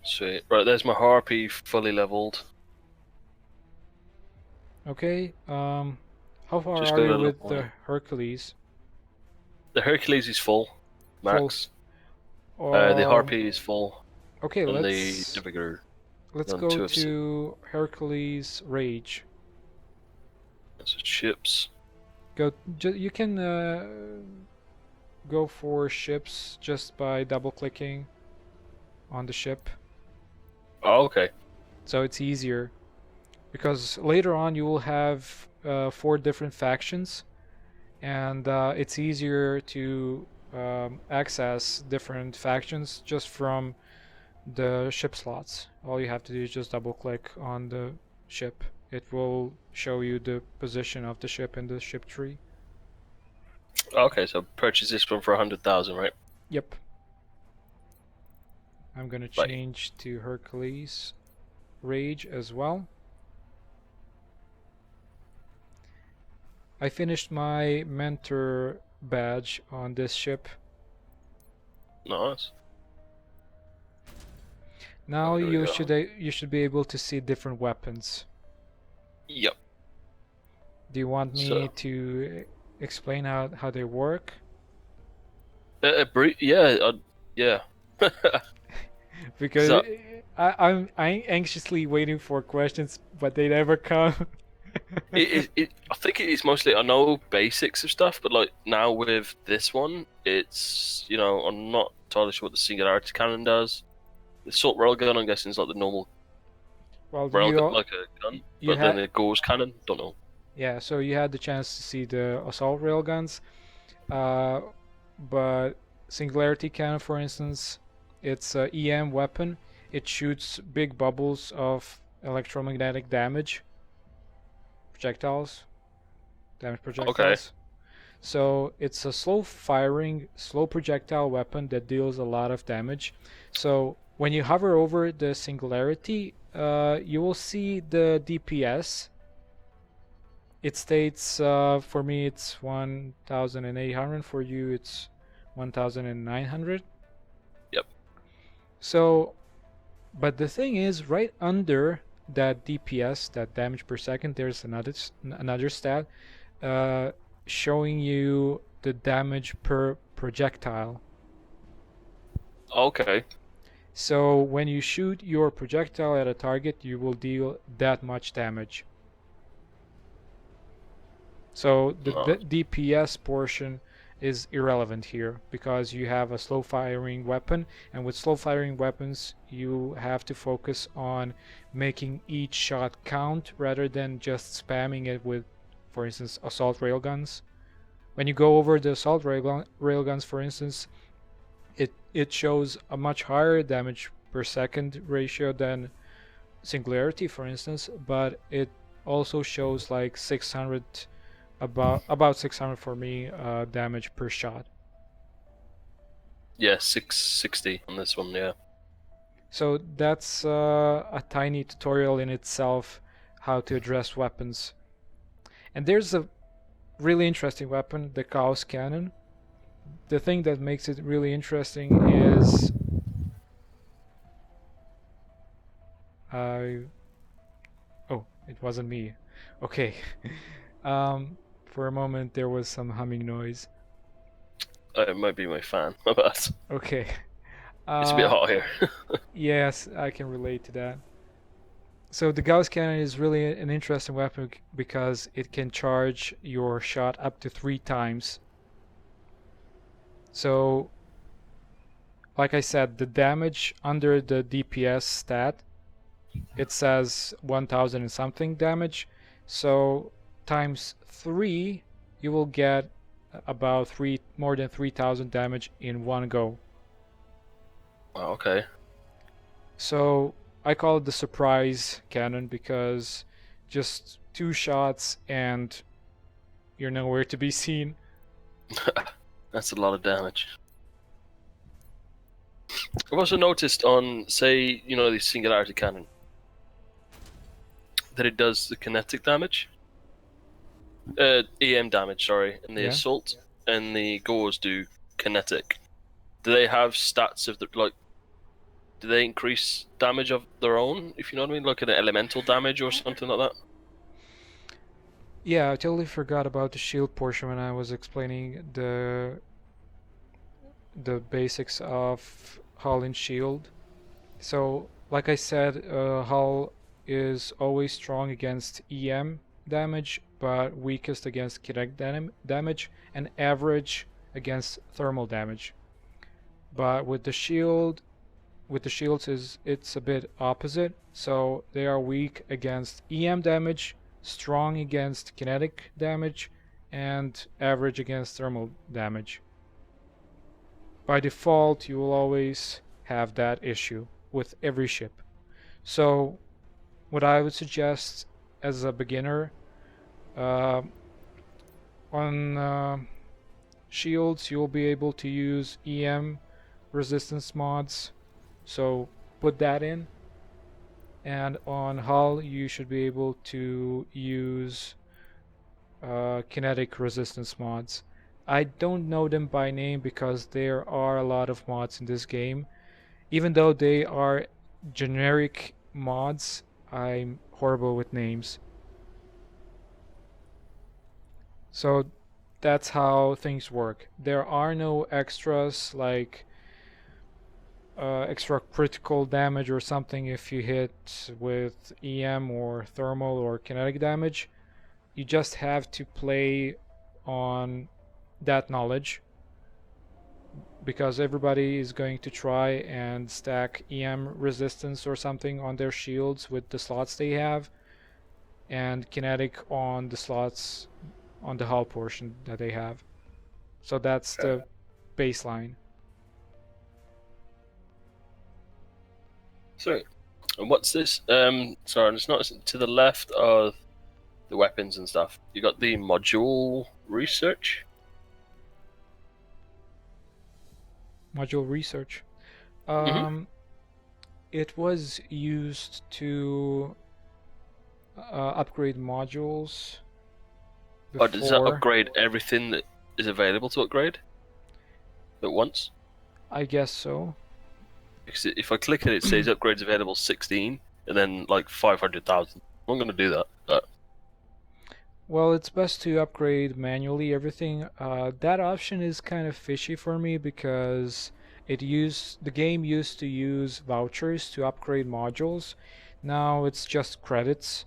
Sweet. Right, there's my harpy fully leveled. Okay. How far Just are got you a with level the one. Hercules? The Hercules is full, Full. max. The Um. harpy is full, Okay. and the Let's navigator let's on go 2 of 6. to Hercules Rage. That's ships. Go. You can go for ships just by double clicking on the ship, Oh, okay. so it's easier. Because later on you will have 4 different factions, and it's easier to access different factions just from the ship slots. All you have to do is just double click on the ship. It will show you the position of the ship in the ship tree. Okay, so purchase this one for 100,000, right? Yep. I'm gonna Bye. change to Hercules Rage as well. I finished my mentor badge on this ship. Nice. Now Oh, here we you go. should be able to see different weapons. Yep. Do you want me So, to explain how they work? yeah, yeah. Because So, I'm anxiously waiting for questions, but they never come. I think it is mostly, I know basics of stuff, but like now with this one, it's, I'm not entirely sure what the singularity cannon does. The assault railgun, I'm guessing, is like the normal Well, railgun, like a gun, you but then had the Gauss cannon, don't know. yeah, so you had the chance to see the assault railguns, uh, but Singularity Cannon, for instance, it's a EM weapon. It shoots big bubbles of electromagnetic projectiles, damage Okay. projectiles. So it's a slow firing, slow projectile weapon that deals a lot of damage. So when you hover over the Singularity, you will see the DPS. It states for me it's 1,800. For you it's 1,900. Yep. So, but the thing is, right under that DPS, that damage per second, there's another stat uh, showing you the damage per projectile. Okay. So when you shoot your projectile at a target, you will deal that much damage. So the No. DPS portion is irrelevant here because you have a slow firing weapon, and with slow firing weapons you have to focus on making each shot count rather than just spamming it with, for instance, assault railguns. When you go over the assault railguns, for instance, it shows a much higher damage per second ratio than Singularity, for instance, but it also shows like 600, about 600 for me, damage per shot. Yeah, 660 on this one, yeah. So that's a tiny tutorial in itself how to address weapons. And there's a really interesting weapon, the Chaos Cannon. The thing that makes it really interesting is uh, oh, it wasn't me. Okay. For a moment there was some humming noise. It might be my fan, my bad. Okay. It's a bit hot here. Yes, I can relate to that. So the Gauss cannon is really an interesting weapon because it can charge your shot up to 3 times. So, like I said, the damage under the DPS stat, it says 1,000 and something damage. So times 3, you will get about more than 3,000 damage in one go. Oh, okay. So I call it the surprise cannon because just 2 shots and you're nowhere to be seen. That's a lot of damage. I've also noticed on, say, the singularity cannon, that it does the kinetic damage. EM damage, sorry, and the Yeah. assault and the gauze do kinetic. Do they have stats of the, like, do they increase damage of their own? If you know what I mean, like an elemental damage or something like that. Yeah, I totally forgot about the shield portion when I was explaining the basics of hull and shield. So, like I said, hull is always strong against EM damage, but weakest against kinetic damage, and average against thermal damage. But with the shields it's a bit opposite. So they are weak against EM damage, strong against kinetic damage, and average against thermal damage. By default, you will always have that issue with every ship. So what I would suggest as a beginner, uh, on shields you'll be able to use EM resistance mods, so put that in. And on hull you should be able to use kinetic resistance mods. I don't know them by name because there are a lot of mods in this game. Even though they are generic mods, I'm horrible with names. So that's how things work. There are no extras like extra critical damage or something if you hit with EM or thermal or kinetic damage. You just have to play on that knowledge, because everybody is going to try and stack EM resistance or something on their shields with the slots they have, and kinetic on the slots on the hull portion that they have. So that's the baseline. So, and what's this? Sorry, it's not to the left of the weapons and stuff. You got the module research. Module research. It was used to upgrade modules before. Or does that upgrade everything that is available to upgrade at once? I guess so. Because if I click it, it says upgrades available 16, and then like 500,000. I'm going to do that. But... Well, it's best to upgrade manually everything. That option is kind of fishy for me because the game used to use vouchers to upgrade modules. Now it's just credits.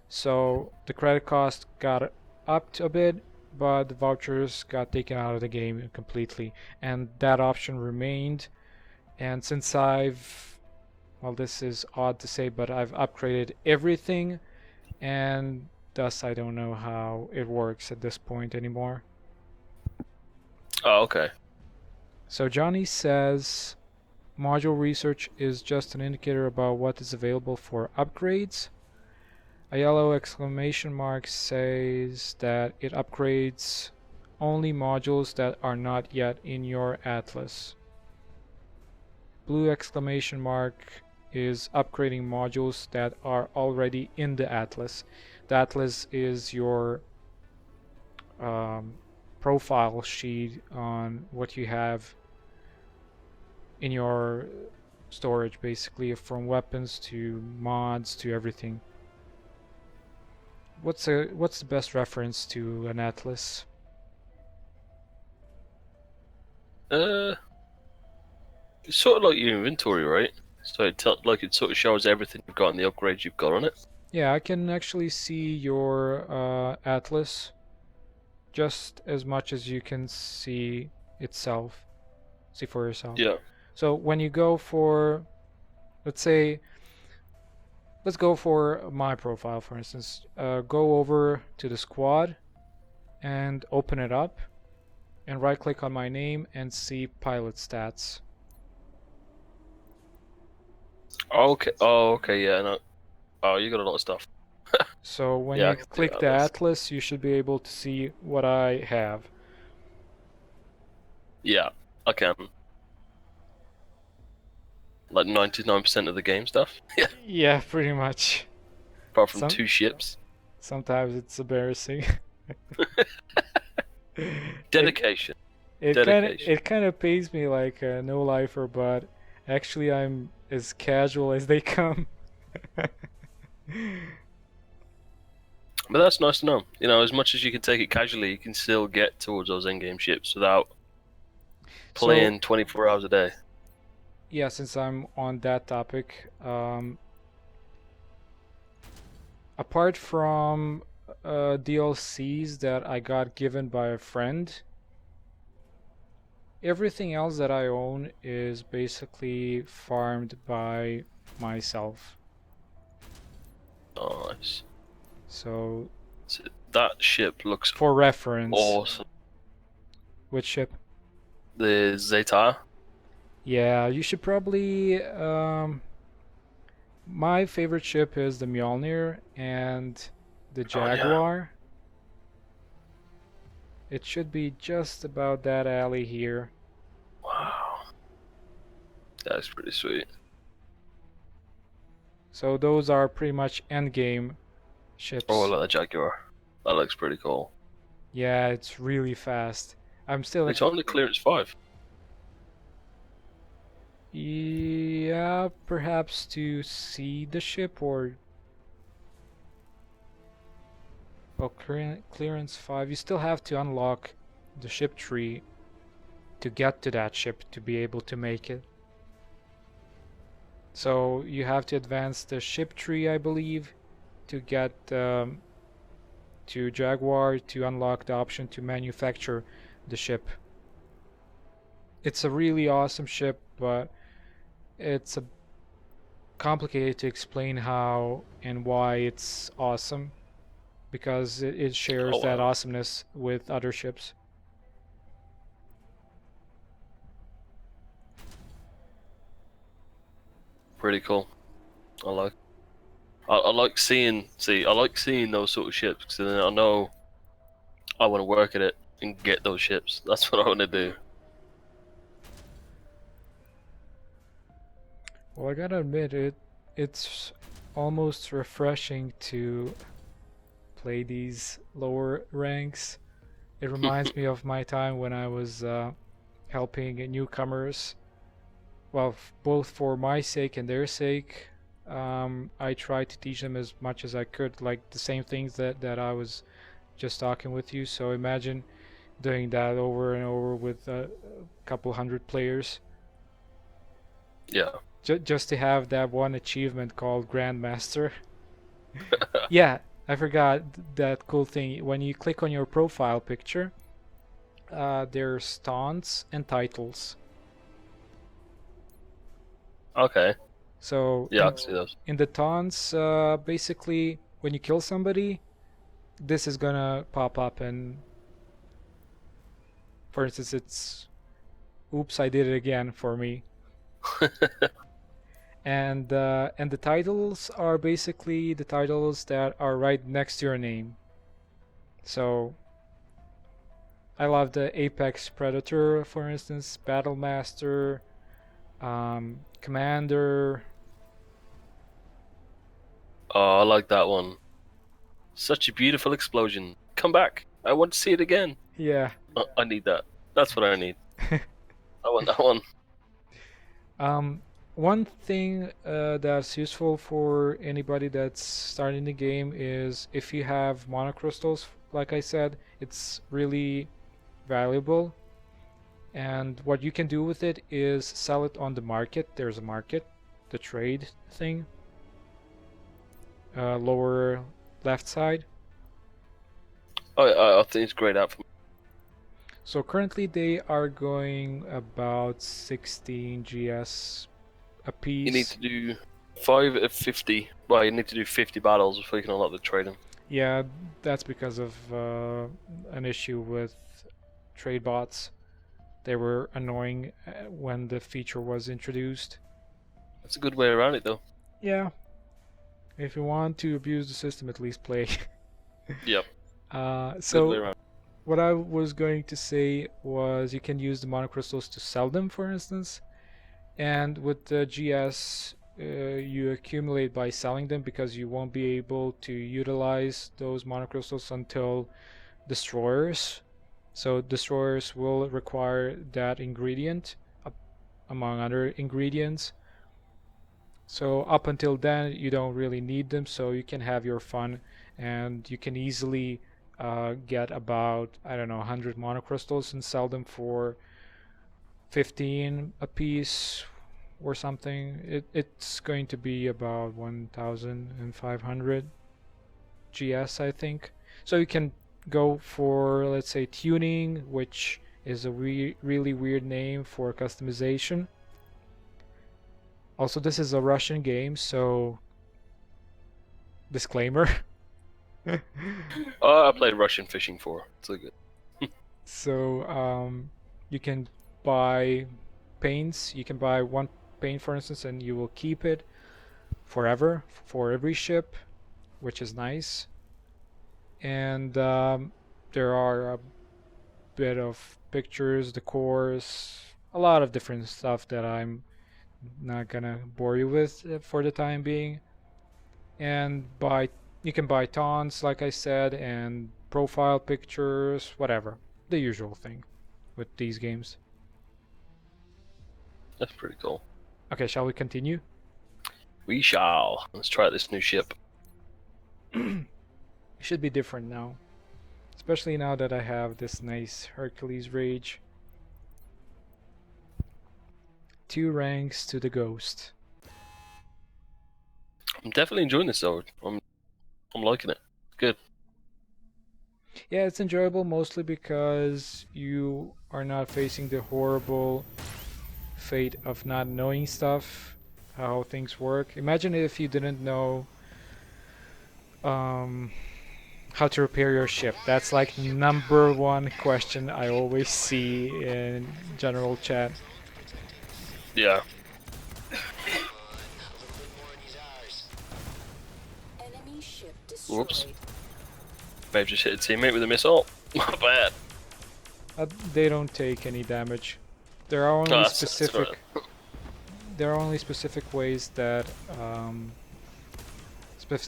So the credit cost got upped a bit, but the vouchers got taken out of the game completely, and that option remained. And since well, this is odd to say, but I've upgraded everything, and thus I don't know how it works at this point anymore. Oh, okay. So Johnny says module research is just an indicator about what is available for upgrades. A yellow exclamation mark says that it upgrades only modules that are not yet in your atlas. Blue exclamation mark is upgrading modules that are already in the atlas. The atlas is your profile sheet on what you have in your storage, basically, from weapons to mods to everything. What's the best reference to an atlas? It's sort of like your inventory, right? So it sort of shows everything you've got and the upgrades you've got on it. Yeah, I can actually see your atlas just as much as you can see itself. See for yourself. Yeah. So when you go for, let's go for my profile, for instance. Go over to the squad and open it up, and right click on my name and see pilot stats. Okay. Oh, okay. Yeah. No. Oh, you got a lot of stuff. So when Yeah, I you can see click the the atlas. atlas, you should be able to see what I have. Yeah, I can. Like 99% of the game stuff. Yeah. Yeah, pretty much. Apart from 2 ships. Sometimes it's embarrassing. Dedication. It Dedication. kind of pays me like a no lifer, but Actually, I'm as casual as they come. But that's nice to know. You know, as much as you can take it casually, you can still get towards those endgame ships without So, playing 24 hours a day. yeah, since I'm on that topic, apart from DLCs that I got given by a friend, everything else that I own is basically farmed by myself. Nice. So, So that ship looks for reference, awesome. which ship? The Zeta. Yeah, you should probably. My favorite ship is the Mjolnir and the Jaguar. It should be just about that alley here. Wow. That's pretty sweet. So those are pretty much endgame ships. Oh, I like the Jaguar. That looks pretty cool. Yeah, it's really fast. I'm still. It's only clearance 5. Yeah, perhaps to see the ship or. Oh, clearance 5. You still have to unlock the ship tree to get to that ship to be able to make it. So you have to advance the ship tree, I believe, to get to Jaguar to unlock the option to manufacture the ship. It's a really awesome ship, but it's complicated to explain how and why it's awesome, because it shares that awesomeness with other ships. Pretty cool. I like seeing those sort of ships, because then I know I want to work at it and get those ships. That's what I want to do. Well, I gotta admit, it's almost refreshing to play these lower ranks. It reminds me of my time when I was helping newcomers. Well, both for my sake and their sake. I tried to teach them as much as I could, like the same things that I was just talking with you. So imagine doing that over and over with a couple hundred players. Yeah. Just to have that one achievement called Grandmaster. Yeah, I forgot that cool thing. When you click on your profile picture, there's taunts and titles. Okay. So yeah, I can see those. In the taunts, basically, when you kill somebody, this is gonna pop up, and for instance, it's "Oops, I did it again" for me. And the titles are basically the titles that are right next to your name. So I love the Apex Predator, for instance, Battle Master, Commander. Oh, I like that one. Such a beautiful explosion. Come back. I want to see it again. Yeah. I need that. That's what I need. I want that one. One thing that's useful for anybody that's starting the game is if you have monocrystals, like I said, it's really valuable. And what you can do with it is sell it on the market. There's a market, the trade thing, lower left side. I think it's a great app for me. So currently they are going about 16 GS a piece. You need to do 5 of 50. Well, you need to do 50 battles before you can unlock the trading. Yeah, that's because of an issue with trade bots. They were annoying when the feature was introduced. That's a good way around it, though. Yeah. If you want to abuse the system, at least play. Yep. So what I was going to say was you can use the monocrystals to sell them, for instance. And with the GS, you accumulate by selling them, because you won't be able to utilize those monocrystals until destroyers. So destroyers will require that ingredient. among other ingredients. So up until then, you don't really need them, so you can have your fun, and you can easily get about, I don't know, 100 monocrystals and sell them for 15 a piece or something. It's going to be about 1,500 GS, I think. So you can go for, let's say, tuning, which is a really weird name for customization. Also, this is a Russian game, so disclaimer. Oh, I played Russian Fishing 4. It's so good. So you can buy paints. You can buy one paint, for instance, and you will keep it forever for every ship, which is nice. And there are a bit of pictures, decors, a lot of different stuff that I'm not gonna bore you with for the time being. And you can buy taunts, like I said, and profile pictures, whatever, the usual thing with these games. That's pretty cool. Okay, shall we continue? We shall. Let's try this new ship. It should be different now, especially now that I have this nice Hercules Rage. 2 ranks to the Ghost. I'm definitely enjoying this though. I'm liking it. Good. Yeah, it's enjoyable mostly because you are not facing the horrible fate of not knowing stuff, how things work. Imagine if you didn't know how to repair your ship. That's like #1 question I always see in general chat. Yeah. Whoops. May have just hit a teammate with a missile. Not bad. They don't take any damage. There are only specific. There are only specific ways that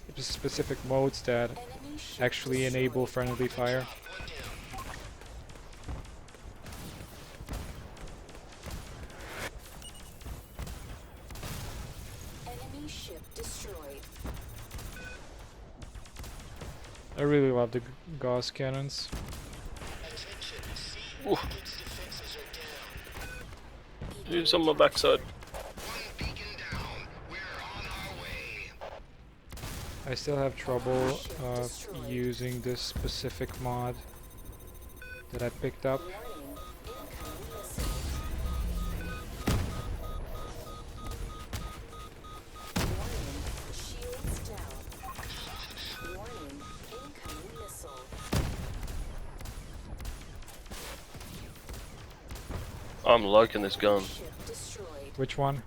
specific modes that actually enable friendly fire. Enemy ship destroyed. I really love the Gauss cannons. Ooh. Do some on my backside. I still have trouble using this specific mod that I picked up. I'm liking this gun. Which one?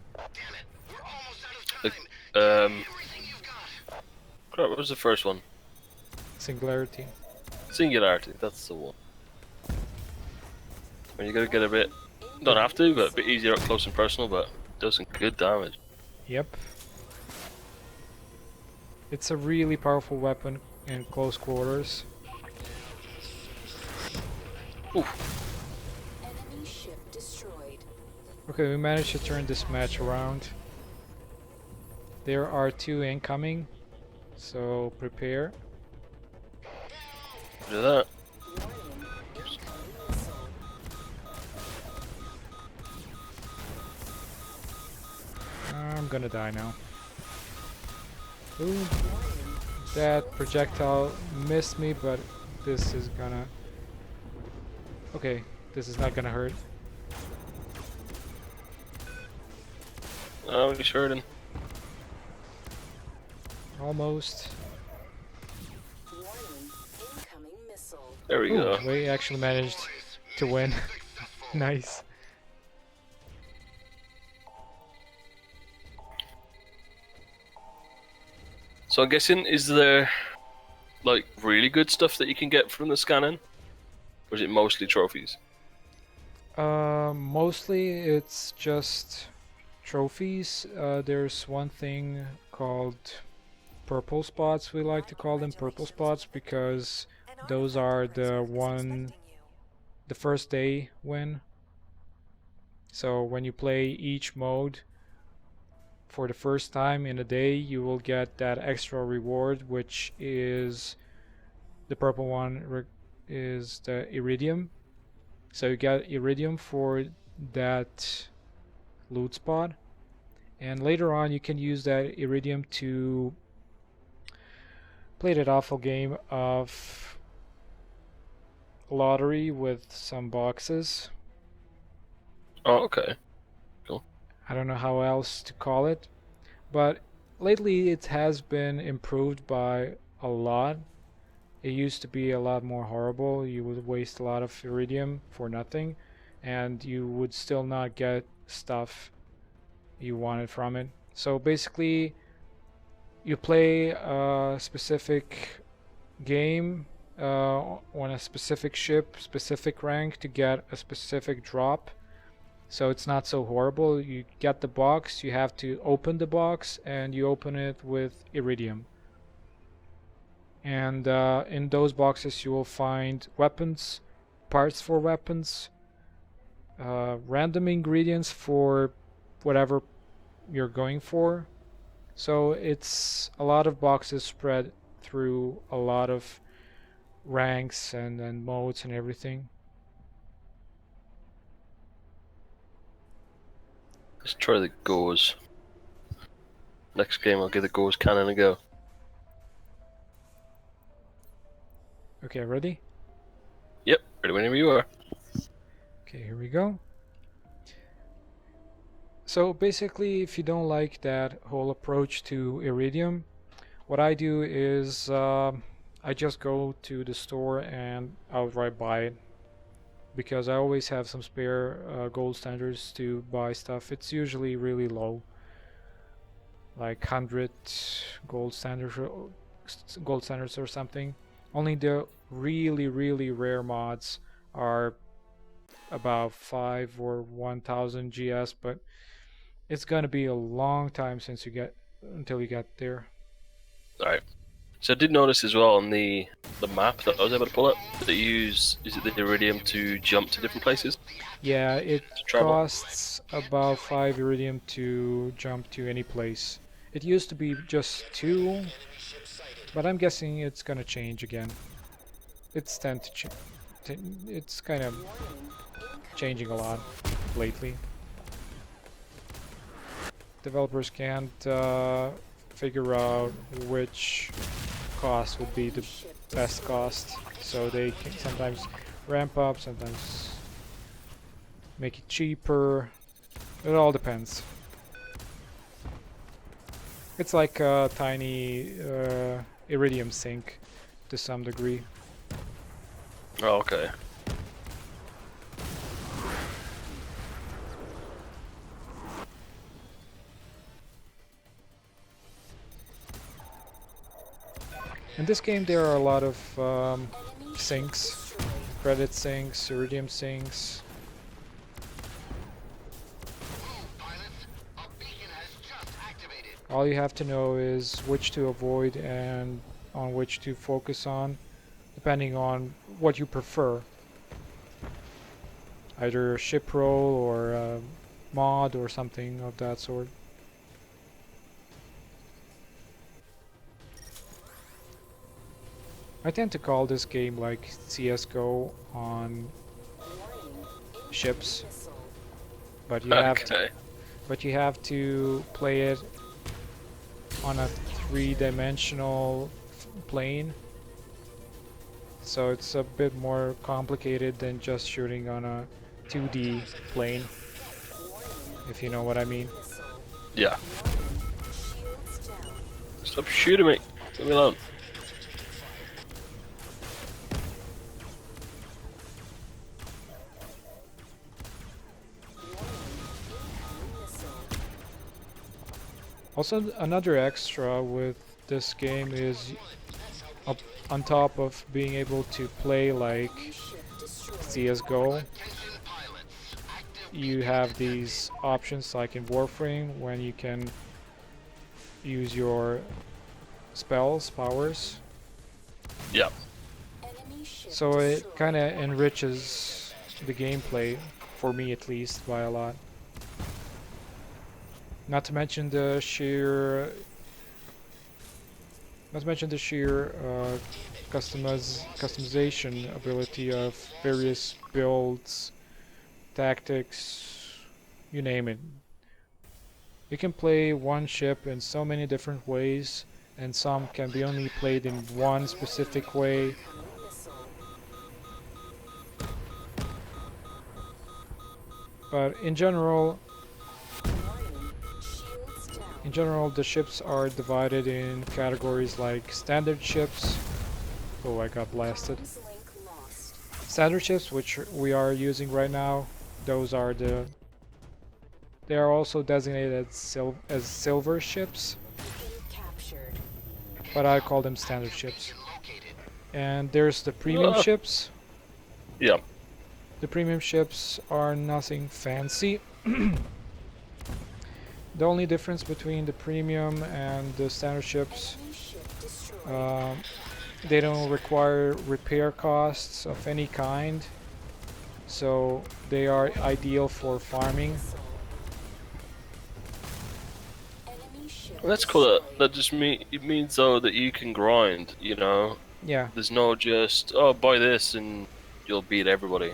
Crap, what was the first one? Singularity. Singularity, that's the one. When you gotta get a bit, don't have to, but a bit easier up close and personal, but does some good damage. Yep. It's a really powerful weapon in close quarters. Oof. Okay, we managed to turn this match around. There are 2 incoming, so prepare. Do that. I'm gonna die now. Ooh, that projectile missed me, but this is gonna... Okay, this is not gonna hurt. Oh, he's hurting. Almost. There we Ooh, go. we actually managed to win. Nice. So I'm guessing, is there like really good stuff that you can get from the scanning? Or is it mostly trophies? Mostly it's just trophies. There's one thing called purple spots. We like to call them purple spots because those are the first day win. So when you play each mode for the first time in a day, you will get that extra reward, which is the purple one is the iridium. So you get iridium for that loot spot, and later on you can use that iridium to play that awful game of lottery with some boxes. Oh, okay. I don't know how else to call it, but lately it has been improved by a lot. It used to be a lot more horrible. You would waste a lot of iridium for nothing, and you would still not get stuff you wanted from it. So basically, you play a specific game on a specific ship, specific rank to get a specific drop. So it's not so horrible. You get the box, you have to open the box, and you open it with iridium. And in those boxes you will find weapons, parts for weapons, random ingredients for whatever you're going for. So it's a lot of boxes spread through a lot of ranks and modes and everything. Let's try the Gauze. Next game I'll give the Gauze cannon a go. Okay, ready? Yep, ready whenever you are. Okay, here we go. So basically, if you don't like that whole approach to iridium, what I do is I just go to the store and outright buy it, because I always have some spare gold standards to buy stuff. It's usually really low, like 100 gold standards or something. Only the really rare mods are about 5 or 1000 GS, but it's gonna be a long time until you get there. Alright. So I did notice as well on the map that I was able to pull up that they use, is it the iridium to jump to different places? Yeah, it Travel. costs about 5 iridium to jump to any place. It used to be just 2, but I'm guessing it's gonna change again. It's it's kind of changing a lot lately. Developers can't figure out which cost would be the best cost, so they can sometimes ramp up, sometimes make it cheaper. It all depends. It's like a tiny iridium sink to some degree. Oh, okay. In this game there are a lot of sinks, credit sinks, iridium sinks. All you have to know is which to avoid and on which to focus on, depending on what you prefer. Either a ship roll or a mod or something of that sort. I tend to call this game like CSGO on ships, but you have to play it on a 3-dimensional plane, so it's a bit more complicated than just shooting on a 2D plane, if you know what I mean. Yeah. Stop shooting me. Leave me alone. Also, another extra with this game is, on top of being able to play like CSGO, you have these options like in Warframe when you can use your spells, powers. Yeah. So it kind of enriches the gameplay for me at least, by a lot. Not to mention the sheer customization ability of various builds, tactics, you name it. You can play one ship in so many different ways, and some can be only played in one specific way. But in general, the ships are divided in categories like standard ships. Oh, I got blasted. Standard ships, which we are using right now, those are they are also designated as silver ships, but I call them standard ships. And there's the premium ships. Yeah. The premium ships are nothing fancy. The only difference between the premium and the standard ships, they don't require repair costs of any kind, so they are ideal for farming. Well, that's cool. That just it means though that you can grind. You know. Yeah. There's no just buy this and you'll beat everybody.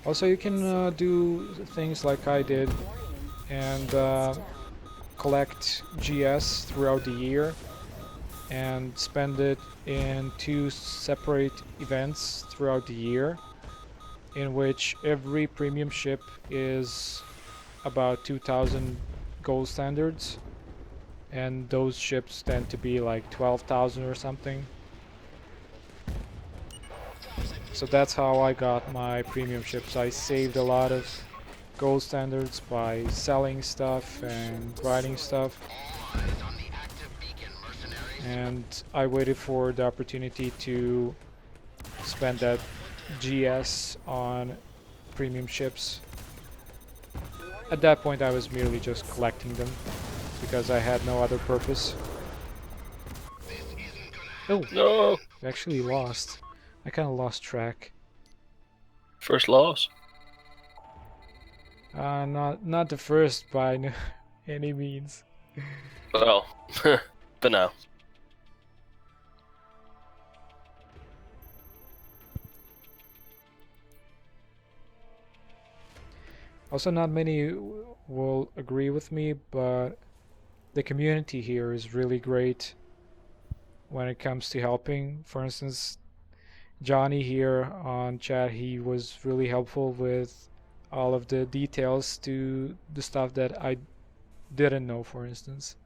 Also, you can do things like I did and collect GS throughout the year and spend it in 2 separate events throughout the year, in which every premium ship is about 2,000 gold standards, and those ships tend to be like 12,000 or something. So that's how I got my premium ships. I saved a lot of gold standards by selling stuff and grinding stuff, and I waited for the opportunity to spend that GS on premium ships. At that point I was merely just collecting them because I had no other purpose. Oh no! We actually lost. I kinda lost track. First loss? Not the first by any means. Well, but now. Also, not many will agree with me, but the community here is really great when it comes to helping. For instance, Johnny here on chat, he was really helpful with all of the details to the stuff that I didn't know, for instance.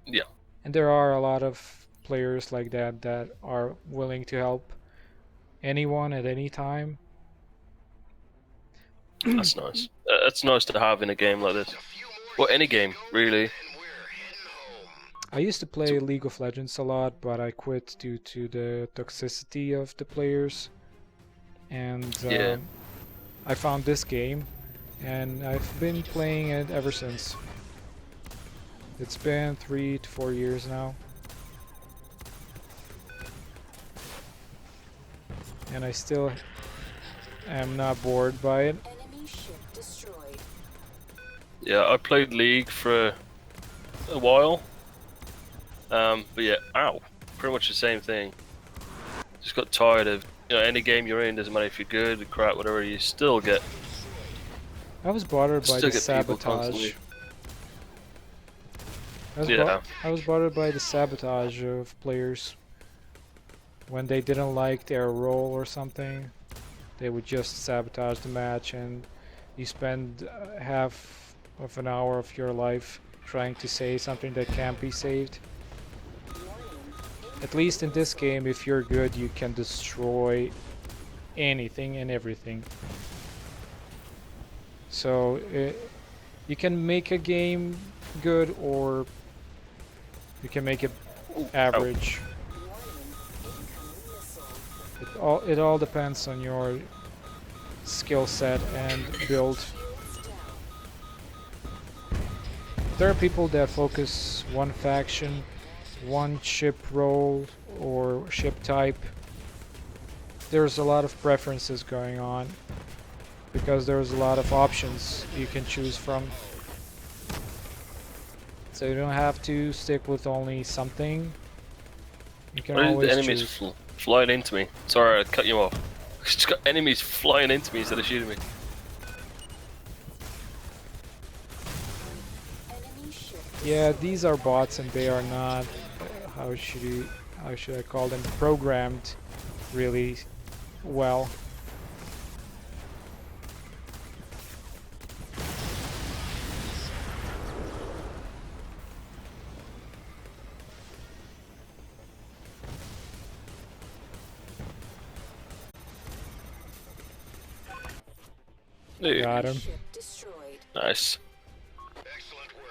Yeah. And there are a lot of players like that that are willing to help anyone at any time. That's nice. That's nice to have in a game like this. Well, any game, really. I used to play League of Legends a lot, but I quit due to the toxicity of the players. And Yeah. I found this game, and I've been playing it ever since. It's been 3 to 4 years now. And I still am not bored by it. Yeah, I played League for a while. But yeah, pretty much the same thing. Just got tired of, any game you're in, doesn't matter if you're good, crap, whatever, you still get. I was bothered by the sabotage. I was bothered by the sabotage of players. When they didn't like their role or something, they would just sabotage the match, and you spend half of an hour of your life trying to say something that can't be saved. At least in this game, if you're good, you can destroy anything and everything. So you can make a game good, or you can make it average. It all depends on your skill set and build. There are people that focus one faction, one ship role or ship type. There's a lot of preferences going on. because there's a lot of options you can choose from. So you don't have to stick with only something. You can Why did always the enemies choose. flying into me? Sorry, I cut you off. Just got enemies flying into me instead of shooting me. Enemy ship Yeah, these are bots and they are not, how should I call them, programmed really well. Ooh, Got him. ship destroyed. nice.